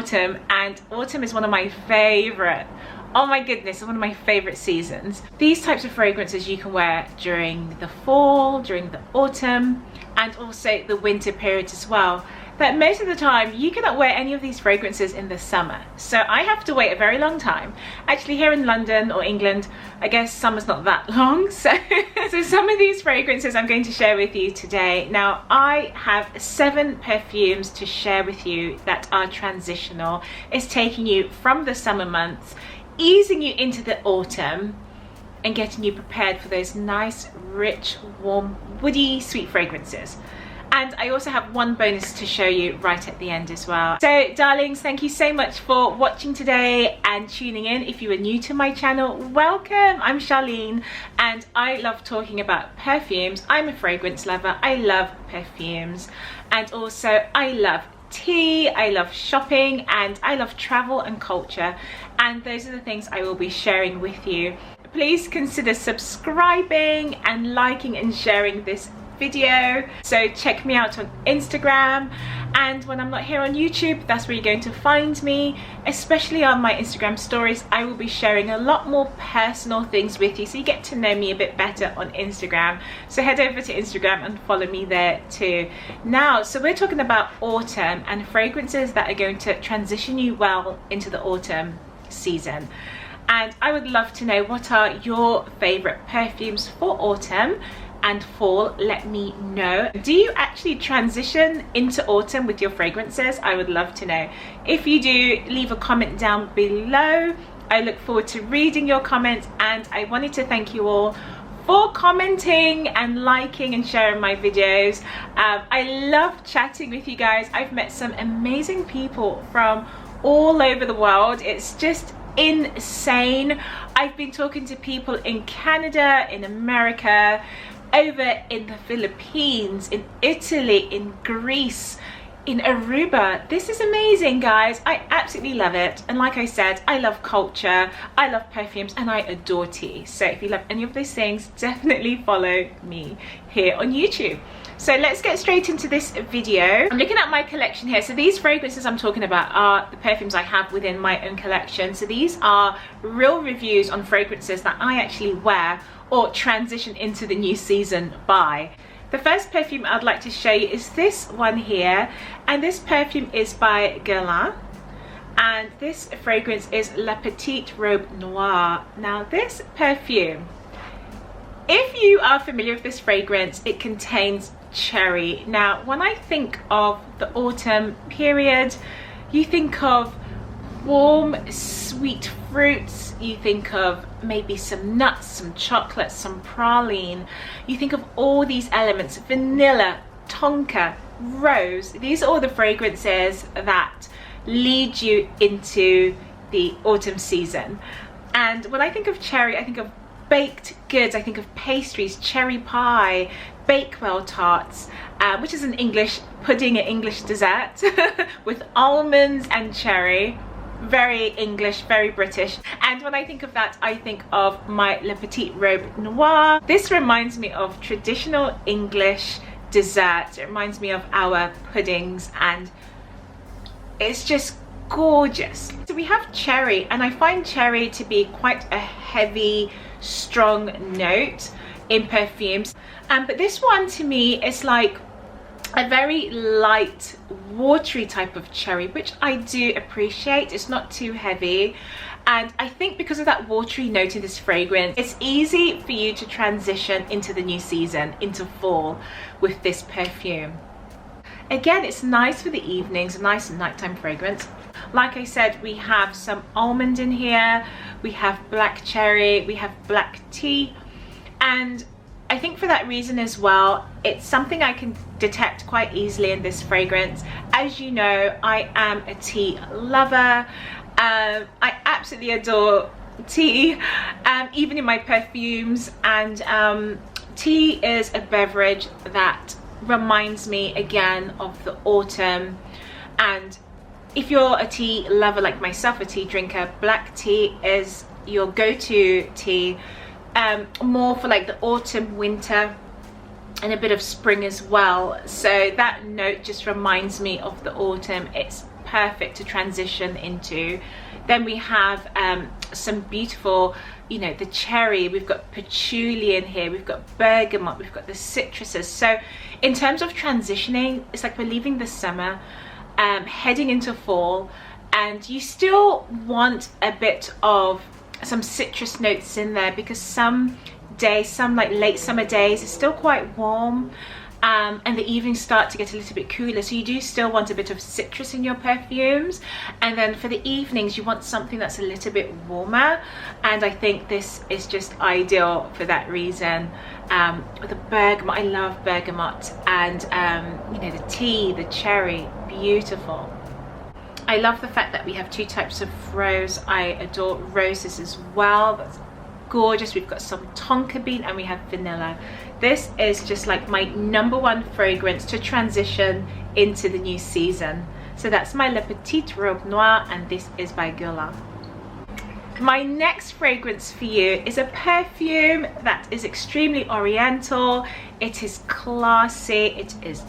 autumn, and autumn is one of my favorite, oh my goodness, it's one of my favorite seasons. These types of fragrances you can wear during the fall, during the autumn, and also the winter period as well. But most of the time you cannot wear any of these fragrances in the summer, so I have to wait a very long time. Actually, here in London or England, I guess summer's not that long, so some of these fragrances I'm going to share with you today. Now, I have 7 perfumes to share with you that are transitional. It's taking you from the summer months, easing you into the autumn, and getting you prepared for those nice, rich, warm, woody, sweet fragrances. And I also have one bonus to show you right at the end as well. So darlings, thank you so much for watching today and tuning in. If you are new to my channel, welcome. I'm Charlene and I love talking about perfumes. I'm a fragrance lover. I love perfumes, and also I love tea, I love shopping, and I love travel and culture, and those are the things I will be sharing with you. Please consider subscribing and liking and sharing this video. So check me out on Instagram, and when I'm not here on YouTube, that's where you're going to find me, especially on my Instagram stories. I will be sharing a lot more personal things with you, so you get to know me a bit better on Instagram. So head over to Instagram and follow me there too. Now, so we're talking about autumn and fragrances that are going to transition you well into the autumn season. And I would love to know, what are your favorite perfumes for autumn and fall? Let me know. Do you actually transition into autumn with your fragrances? I would love to know. If you do, leave a comment down below. I look forward to reading your comments, and I wanted to thank you all for commenting and liking and sharing my videos. I love chatting with you guys. I've met some amazing people from all over the world. It's just insane. I've been talking to people in Canada, in America, over in the Philippines, in Italy, in Greece, in Aruba. This is amazing, guys. I absolutely love it. And like I said, I love culture, I love perfumes, and I adore tea. So if you love any of those things, definitely follow me here on YouTube. So let's get straight into this video. I'm looking at my collection here. So these fragrances I'm talking about are the perfumes I have within my own collection. So these are real reviews on fragrances that I actually wear or transition into the new season by. The first perfume I'd like to show you is this one here, and this perfume is by Guerlain, and this fragrance is Petit Robe Noir. Now this perfume, if you are familiar with this fragrance, it contains cherry. Now when I think of the autumn period, you think of warm, sweet fruits, you think of maybe some nuts, some chocolate, some praline, you think of all these elements, vanilla, tonka, rose. These are all the fragrances that lead you into the autumn season. And when I think of cherry, I think of baked goods, I think of pastries, cherry pie, Bakewell tarts, which is an English pudding, an English dessert with almonds and cherry. Very English, very British. And when I think of that, I think of my Le Petit Robe Noir. This reminds me of traditional English desserts. It reminds me of our puddings, and it's just gorgeous. So we have cherry, and I find cherry to be quite a heavy, strong note in perfumes. But this one to me is like a very light, watery type of cherry, which I do appreciate. It's not too heavy, and I think because of that watery note in this fragrance, it's easy for you to transition into the new season, into fall, with this perfume. Again, it's nice for the evenings, a nice nighttime fragrance. Like I said, we have some almond in here, we have black cherry, we have black tea, and I think for that reason as well, it's something I can detect quite easily in this fragrance. As you know, I am a tea lover. I absolutely adore tea, even in my perfumes, and tea is a beverage that reminds me again of the autumn. And if you're a tea lover like myself, a tea drinker, black tea is your go-to tea. More for like the autumn, winter, and a bit of spring as well. So that note just reminds me of the autumn. It's perfect to transition into. Then we have some beautiful, you know, the cherry, we've got patchouli in here, we've got bergamot, we've got the citruses. So in terms of transitioning, it's like we're leaving the summer, heading into fall, and you still want a bit of some citrus notes in there, because some days, some like late summer days, it's still quite warm. And the evenings start to get a little bit cooler, so you do still want a bit of citrus in your perfumes. And then for the evenings, you want something that's a little bit warmer, and I think this is just ideal for that reason. The bergamot, I love bergamot, and you know, the tea, the cherry, beautiful. I love the fact that we have two types of rose. I adore roses as well. That's gorgeous. We've got some tonka bean and we have vanilla. This is just like my #1 fragrance to transition into the new season. So that's my Le Petit Robe Noir, and this is by Guerlain. My next fragrance for you is a perfume that is extremely oriental. It is classy, it is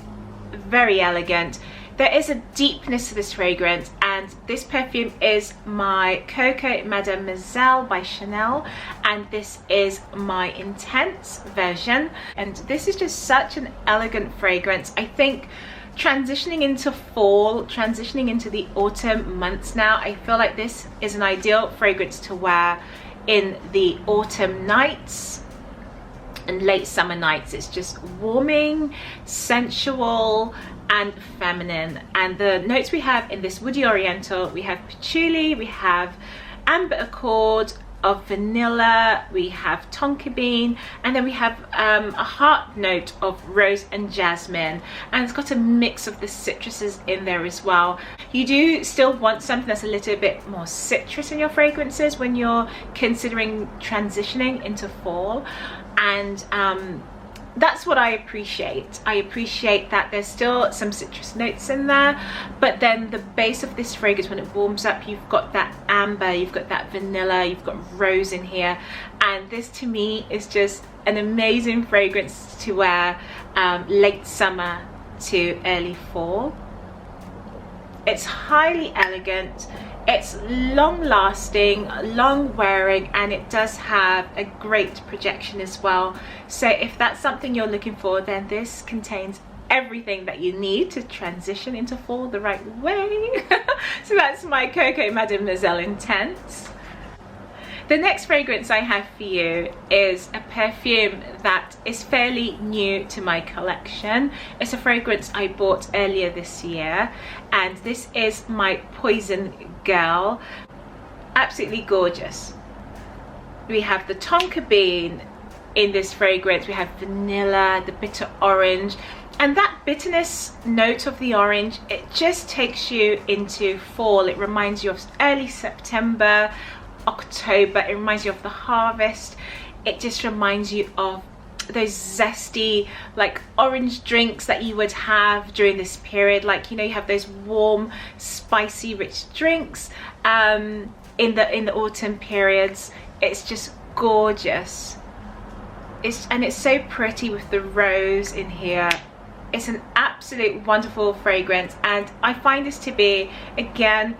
very elegant. There is a deepness to this fragrance, and this perfume is my Coco Mademoiselle by Chanel, and this is my intense version. And this is just such an elegant fragrance. I think transitioning into fall, transitioning into the autumn months now, I feel like this is an ideal fragrance to wear in the autumn nights and late summer nights. It's just warming, sensual, and feminine. And the notes we have in this woody oriental, we have patchouli, we have amber accord of vanilla, we have tonka bean, and then we have a heart note of rose and jasmine, and it's got a mix of the citruses in there as well. You do still want something that's a little bit more citrus in your fragrances when you're considering transitioning into fall, and that's what I appreciate. I appreciate that there's still some citrus notes in there, but then the base of this fragrance, when it warms up, you've got that amber, you've got that vanilla, you've got rose in here, and this to me is just an amazing fragrance to wear late summer to early fall. It's highly elegant, it's long lasting, long wearing, and it does have a great projection as well. So if that's something you're looking for, then this contains everything that you need to transition into fall the right way. So that's my Coco Mademoiselle Intense. The next fragrance I have for you is a perfume that is fairly new to my collection. It's a fragrance I bought earlier this year, and this is my Poison Girl. Absolutely gorgeous. We have the tonka bean in this fragrance, we have vanilla, the bitter orange, and that bitterness note of the orange, it just takes you into fall. It reminds you of early September, October. It reminds you of the harvest. It just reminds you of those zesty like orange drinks that you would have during this period. Like, you know, you have those warm, spicy, rich drinks in the autumn periods. It's just gorgeous. It's so pretty with the rose in here. It's an absolute wonderful fragrance, and I find this to be, again,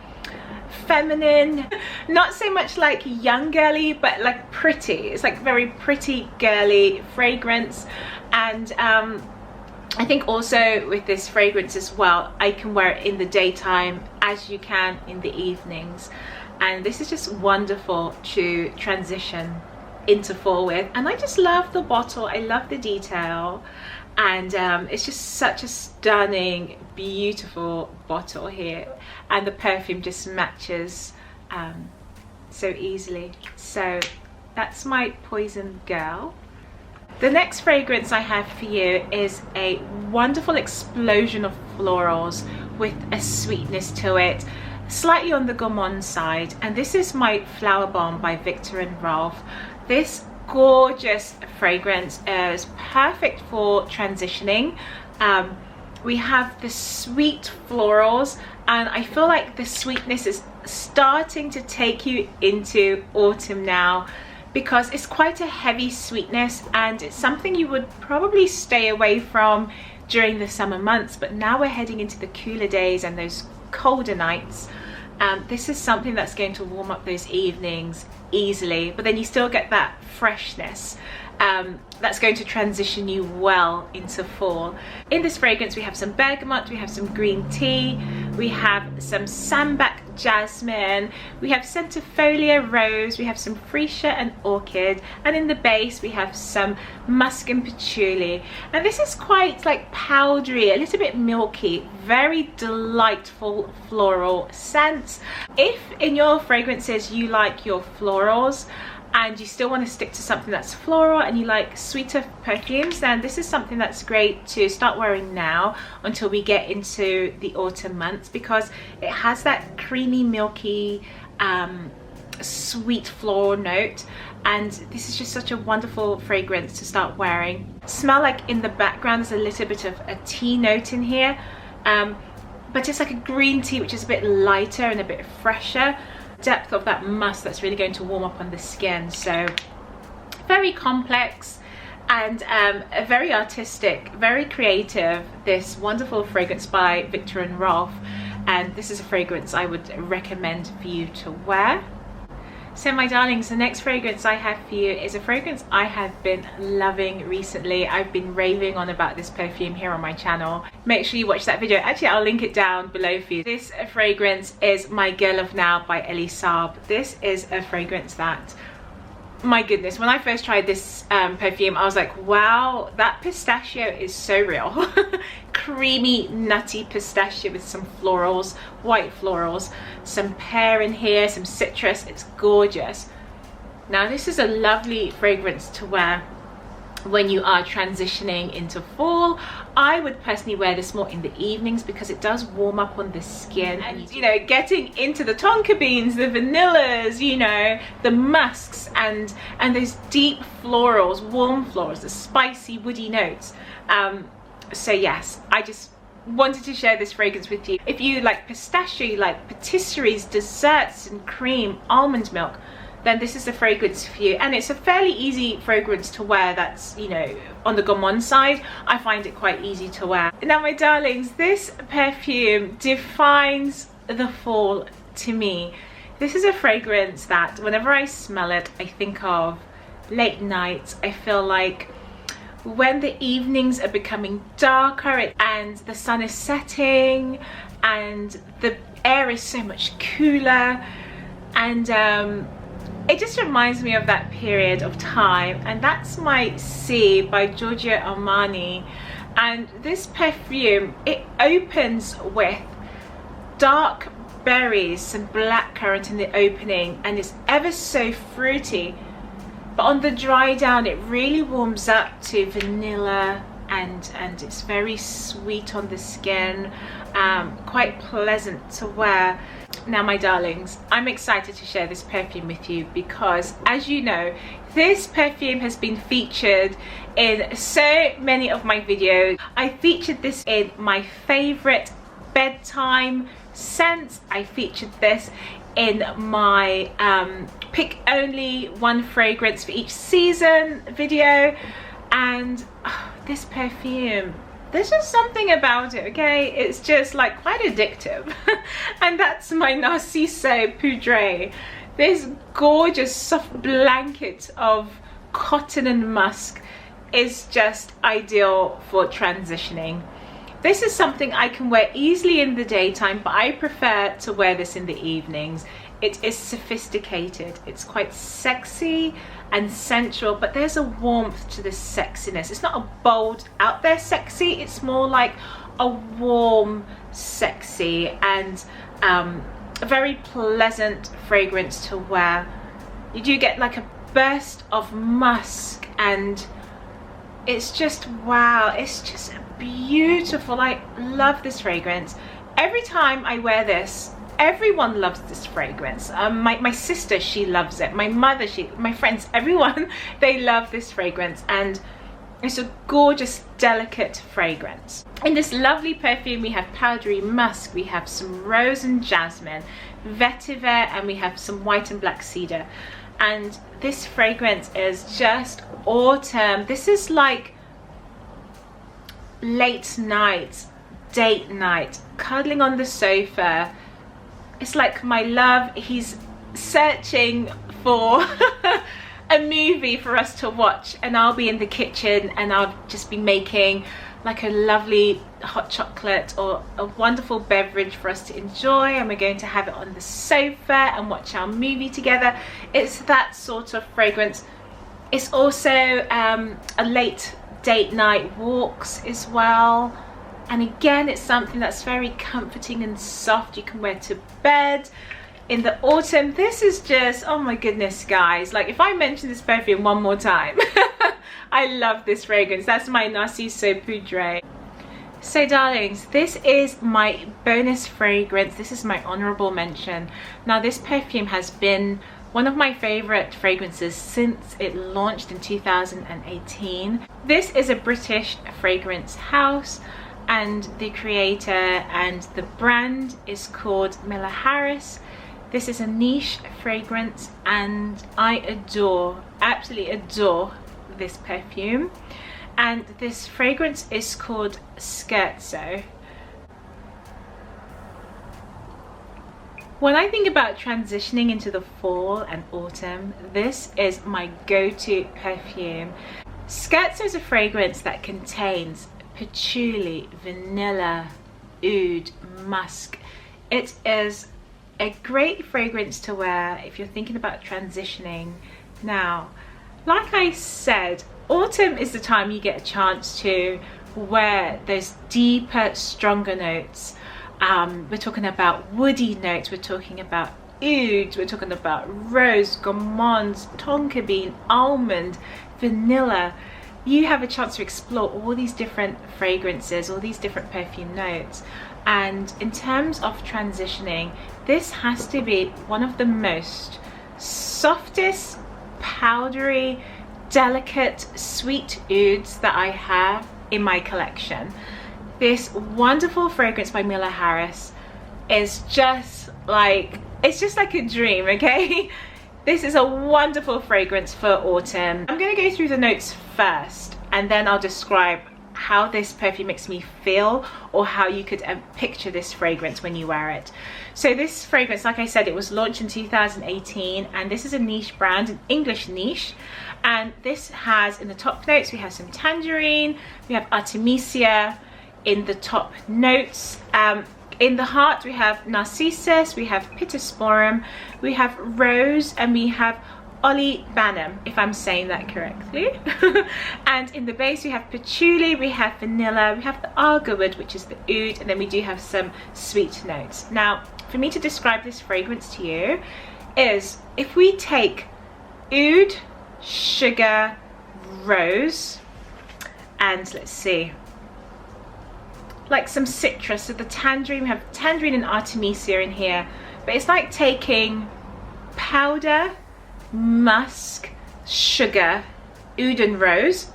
feminine, not so much like young girly, but like pretty. It's like very pretty girly fragrance. And I think also with this fragrance as well, I can wear it in the daytime as you can in the evenings, and this is just wonderful to transition into fall with. And I just love the bottle, I love the detail, and it's just such a stunning, beautiful bottle here, and the perfume just matches so easily. So that's my Poison Girl. The next fragrance I have for you is a wonderful explosion of florals with a sweetness to it, slightly on the gourmand side, and this is my Flower Bomb by Viktor and Rolf. This gorgeous fragrance is perfect for transitioning. We have the sweet florals, and I feel like the sweetness is starting to take you into autumn now, because it's quite a heavy sweetness, and it's something you would probably stay away from during the summer months, but now we're heading into the cooler days and those colder nights, this is something that's going to warm up those evenings easily, but then you still get that freshness that's going to transition you well into fall. In this fragrance we have some bergamot, we have some green tea, we have some sambac jasmine, we have centifolia rose, we have some freesia and orchid, and in the base we have some musk and patchouli. And this is quite like powdery, a little bit milky, very delightful floral scents. If in your fragrances you like your florals and you still want to stick to something that's floral and you like sweeter perfumes, then this is something that's great to start wearing now until we get into the autumn months, because it has that creamy, milky, sweet floral note, and this is just such a wonderful fragrance to start wearing. Smell like in the background there's a little bit of a tea note in here, but it's like a green tea which is a bit lighter and a bit fresher. Depth of that musk that's really going to warm up on the skin. So very complex and very artistic, very creative, this wonderful fragrance by Viktor and Rolf, and this is a fragrance I would recommend for you to wear. So my darlings, the next fragrance I have for you is a fragrance I have been loving recently. I've been raving on about this perfume here on my channel. Make sure you watch that video. Actually, I'll link it down below for you. This fragrance is My Girl of Now by Elie Saab. This is a fragrance that, my goodness, when I first tried this perfume, I was like, wow, that pistachio is so real. Creamy, nutty pistachio with some florals, white florals, some pear in here, some citrus. It's gorgeous. Now, this is a lovely fragrance to wear when you are transitioning into fall. I would personally wear this more in the evenings because it does warm up on the skin, and you know, getting into the tonka beans, the vanillas, you know, the musks, and those deep florals, warm florals, the spicy woody notes. So yes, I just wanted to share this fragrance with you. If you like pistachio, you like patisseries, desserts and cream, almond milk, then this is the fragrance for you. And it's a fairly easy fragrance to wear that's, you know, on the gourmand side. I find it quite easy to wear. Now my darlings, this perfume defines the fall to me. This is a fragrance that whenever I smell it, I think of late nights. I feel like when the evenings are becoming darker and the sun is setting and the air is so much cooler, and it just reminds me of that period of time, and that's My Sea by Giorgio Armani. And this perfume, it opens with dark berries, some blackcurrant in the opening, and it's ever so fruity, but on the dry down it really warms up to vanilla, and it's very sweet on the skin, quite pleasant to wear. Now my darlings, I'm excited to share this perfume with you because, as you know, this perfume has been featured in so many of my videos. I featured this in my favorite bedtime scents. I featured this in my pick only one fragrance for each season video, and this perfume, there's just something about it, okay? It's just like quite addictive. And that's my Narciso Poudre. This gorgeous soft blanket of cotton and musk is just ideal for transitioning. This is something I can wear easily in the daytime, but I prefer to wear this in the evenings. It is sophisticated, it's quite sexy and sensual, but there's a warmth to this sexiness. It's not a bold, out there sexy, it's more like a warm sexy, and a very pleasant fragrance to wear. You do get like a burst of musk, and it's just, wow, it's just beautiful. I love this fragrance. Every time I wear this, everyone loves this fragrance. My sister, she loves it. My mother, my friends, everyone, they love this fragrance, and it's a gorgeous, delicate fragrance. In this lovely perfume, we have powdery musk, we have some rose and jasmine, vetiver, and we have some white and black cedar. And this fragrance is just autumn. This is like late night date night, cuddling on the sofa. It's like my love, he's searching for a movie for us to watch, and I'll be in the kitchen and I'll just be making like a lovely hot chocolate or a wonderful beverage for us to enjoy, and we're going to have it on the sofa and watch our movie together. It's that sort of fragrance. It's also a late date night walks as well, and again it's something that's very comforting and soft. You can wear to bed in the autumn. This is just, oh my goodness guys, like if I mention this perfume one more time I love this fragrance. That's my Narciso Poudre. So darlings, this is my bonus fragrance. This is my honorable mention. Now this perfume has been one of my favorite fragrances since it launched in 2018. This is a British fragrance house, and the creator and the brand is called Miller Harris. This is a niche fragrance and I adore, absolutely adore this perfume. And this fragrance is called Scherzo. When I think about transitioning into the fall and autumn, this is my go-to perfume. Scherzo is a fragrance that contains patchouli, vanilla, oud, musk. It is a great fragrance to wear if you're thinking about transitioning. Now, like I said, autumn is the time you get a chance to wear those deeper, stronger notes. We're talking about woody notes, we're talking about oud, we're talking about rose, gourmand, tonka bean, almond, vanilla. You have a chance to explore all these different fragrances, all these different perfume notes. And in terms of transitioning, this has to be one of the most softest, powdery, delicate, sweet ouds that I have in my collection. This wonderful fragrance by Miller Harris is just like, it's just like a dream, okay? This is a wonderful fragrance for autumn. I'm going to go through the notes first, and then I'll describe how this perfume makes me feel, or how you could picture this fragrance when you wear it. So this fragrance, like I said, it was launched in 2018, and this is a niche brand, an English niche. And this has, in the top notes, we have some tangerine, we have artemisia in the top notes. In the heart we have narcissus, we have pittosporum, we have rose, and we have olibanum, if I'm saying that correctly. And in the base we have patchouli, we have vanilla, we have the argwood, which is the oud, and then we do have some sweet notes. Now, for me to describe this fragrance to you is, if we take oud, sugar, rose, and let's see, like some citrus, so the tangerine, we have tangerine and artemisia in here, but it's like taking powder, musk, sugar, oud and rose.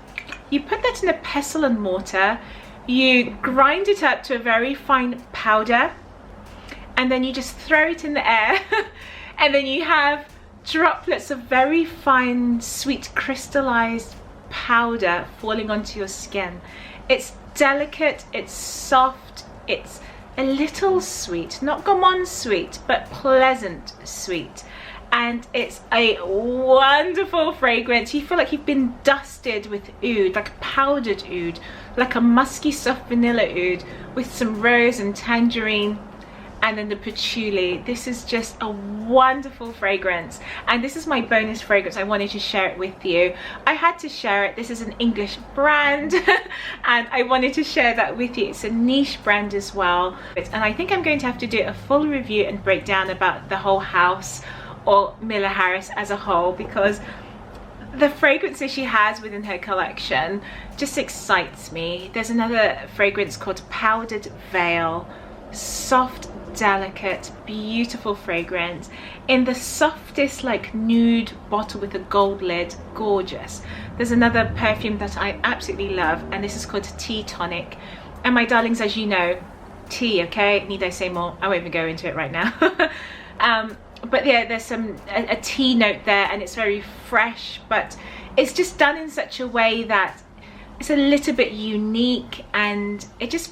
You put that in a pestle and mortar, you grind it up to a very fine powder, and then you just throw it in the air and then you have droplets of very fine, sweet, crystallized powder falling onto your skin. It's delicate, it's soft, it's a little sweet, not gourmand sweet, but pleasant sweet. And it's a wonderful fragrance. You feel like you've been dusted with oud, like a powdered oud, like a musky soft vanilla oud with some rose and tangerine, and then the patchouli. This is just a wonderful fragrance, and this is my bonus fragrance. I wanted to share it with you. I had to share it. This is an English brand and I wanted to share that with you. It's a niche brand as well, and I think I'm going to have to do a full review and break down about the whole house, or Miller Harris as a whole, because the fragrances she has within her collection just excites me. There's another fragrance called Powdered Veil, soft, delicate, beautiful fragrance in the softest, like nude bottle with a gold lid. Gorgeous. There's another perfume that I absolutely love, and this is called Tea Tonic. And my darlings, as you know, tea, okay, need I say more? I won't even go into it right now. But yeah, there's a tea note there, and it's very fresh, but it's just done in such a way that it's a little bit unique, and it just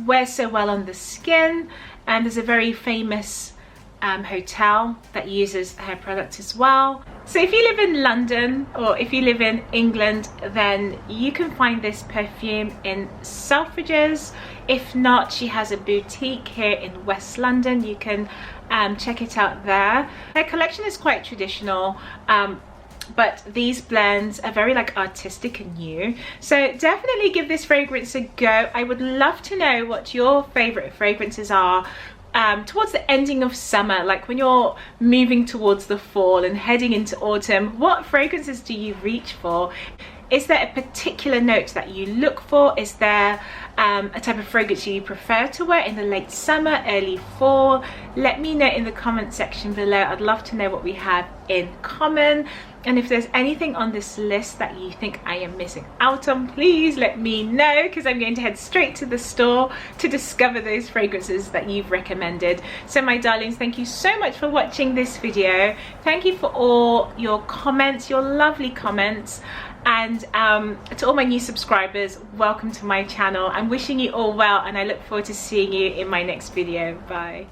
wears so well on the skin, and there's a very famous hotel that uses her product as well. So if you live in London or if you live in England, then you can find this perfume in Selfridges. If not, she has a boutique here in West London. You can check it out there. Her collection is quite traditional, but these blends are very like artistic and new. So definitely give this fragrance a go. I would love to know what your favorite fragrances are towards the ending of summer, like when you're moving towards the fall and heading into autumn. What fragrances do you reach for? Is there a particular note that you look for? Is there a type of fragrance you prefer to wear in the late summer, early fall? Let me know in the comment section below. I'd love to know what we have in common. And if there's anything on this list that you think I am missing out on, please let me know, because I'm going to head straight to the store to discover those fragrances that you've recommended. So my darlings, thank you so much for watching this video. Thank you for all your comments, your lovely comments. And to all my new subscribers, welcome to my channel. I'm wishing you all well, and I look forward to seeing you in my next video. Bye.